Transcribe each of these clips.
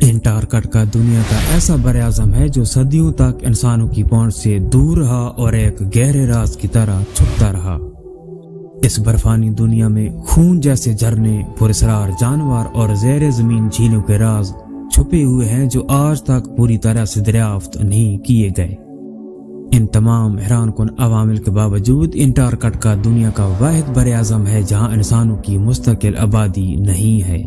Antarctica دنیا کا ایسا براعظم ہے جو صدیوں تک انسانوں کی پہنچ سے دور رہا اور ایک گہرے راز کی طرح چھپتا رہا۔ اس برفانی دنیا میں خون جیسے جھرنے، پراسرار جانور اور زیر زمین جھیلوں کے راز چھپے ہوئے ہیں جو آج تک پوری طرح سے دریافت نہیں کیے گئے۔ ان تمام حیران کن عوامل کے باوجود انٹارکٹیکا دنیا کا واحد براعظم ہے جہاں انسانوں کی مستقل آبادی نہیں ہے۔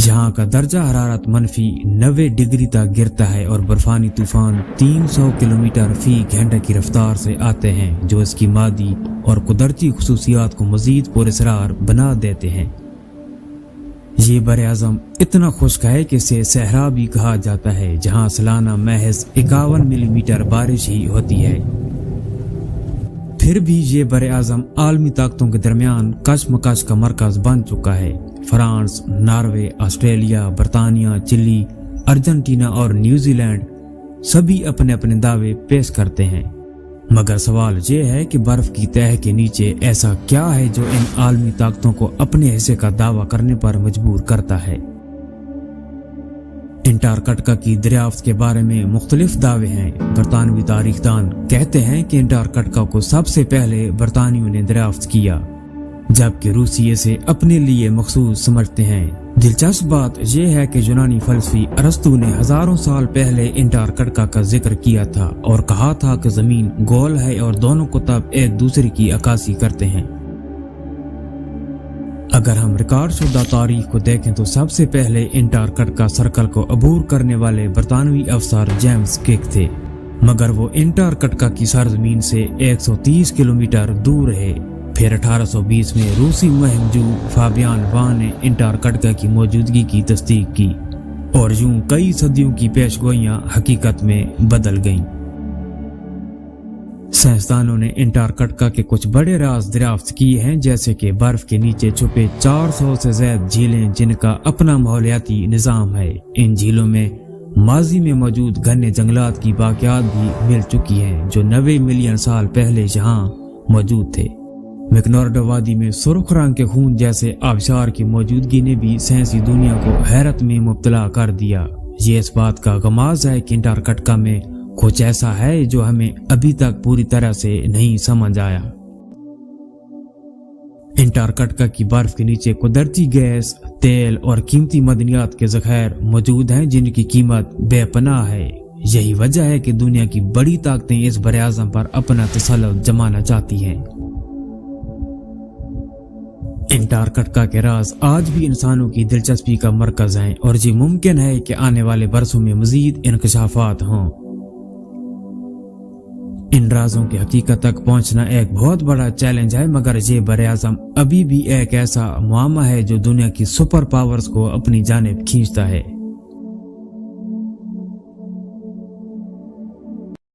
یہاں کا درجہ حرارت -90 ڈگری تک گرتا ہے اور برفانی طوفان 300 کلومیٹر فی گھنٹہ کی رفتار سے آتے ہیں جو اس کی مادی اور قدرتی خصوصیات کو مزید پراسرار بنا دیتے ہیں۔ یہ براعظم اتنا خشک ہے کہ اسے صحرا بھی کہا جاتا ہے، جہاں سالانہ محض 51 ملی میٹر بارش ہی ہوتی ہے۔ پھر بھی یہ براعظم عالمی طاقتوں کے درمیان کشمکش کا مرکز بن چکا ہے۔ فرانس، ناروے، آسٹریلیا، برطانیہ، چلی، ارجنٹینا اور نیوزی لینڈ سبھی اپنے اپنے دعوے پیش کرتے ہیں، مگر سوال یہ ہے کہ برف کی تہہ کے نیچے ایسا کیا ہے جو ان عالمی طاقتوں کو اپنے حصے کا دعویٰ کرنے پر مجبور کرتا ہے۔ انٹارکٹیکا کی دریافت کے بارے میں مختلف دعوے ہیں۔ برطانوی تاریخ دان کہتے ہیں کہ انٹارکٹیکا کو سب سے پہلے برطانویوں نے دریافت کیا، جبکہ روسی اسے اپنے لیے مخصوص سمجھتے ہیں۔ دلچسپ بات یہ ہے کہ یونانی فلسفی ارسطو نے ہزاروں سال پہلے انٹارکٹیکا کا ذکر کیا تھا اور کہا تھا کہ زمین گول ہے اور دونوں کتب ایک دوسرے کی عکاسی کرتے ہیں۔ اگر ہم ریکارڈ شدہ تاریخ کو دیکھیں تو سب سے پہلے انٹارکٹیکا سرکل کو عبور کرنے والے برطانوی افسر جیمز کک تھے، مگر وہ انٹارکٹیکا کی سرزمین سے 130 کلومیٹر دور رہے۔ پھر 1820 میں روسی مہم جو فابیان وان نے انٹارکٹیکا کی موجودگی کی تصدیق کی اور یوں کئی صدیوں کی پیشگوئیاں حقیقت میں بدل گئیں۔ سائنسدانوں نے انٹارکٹیکا کے کچھ بڑے راز دریافت کیے ہیں، جیسے کہ برف کے نیچے چھپے 400 سے زائد جھیلیں جن کا اپنا ماحولیاتی نظام ہے۔ ان جھیلوں میں ماضی میں موجود گھنے جنگلات کی باقیات بھی مل چکی ہیں جو 90 ملین سال پہلے یہاں موجود تھے۔ میکنارڈو وادی میں سرخ رنگ کے خون جیسے آبشار کی موجودگی نے بھی سائنسی دنیا کو حیرت میں مبتلا کر دیا۔ یہ اس بات کا غماز ہے کہ انٹارکٹیکا میں کچھ ایسا ہے جو ہمیں ابھی تک پوری طرح سے نہیں سمجھ آیا۔ انٹارکٹیکا کی برف کے نیچے قدرتی گیس، تیل اور قیمتی معدنیات کے ذخائر موجود ہیں جن کی قیمت بے پناہ ہے۔ یہی وجہ ہے کہ دنیا کی بڑی طاقتیں اس براعظم پر اپنا تسلط جمانا چاہتی ہیں۔ انٹارکٹیکا کے راز آج بھی انسانوں کی دلچسپی کا مرکز ہیں اور یہ ممکن ہے کہ آنے والے برسوں میں مزید انکشافات ہوں۔ ان رازوں کی حقیقت تک پہنچنا ایک بہت بڑا چیلنج ہے، مگر یہ براعظم ابھی بھی ایک ایسا معمہ ہے جو دنیا کی سپر پاورز کو اپنی جانب کھینچتا ہے۔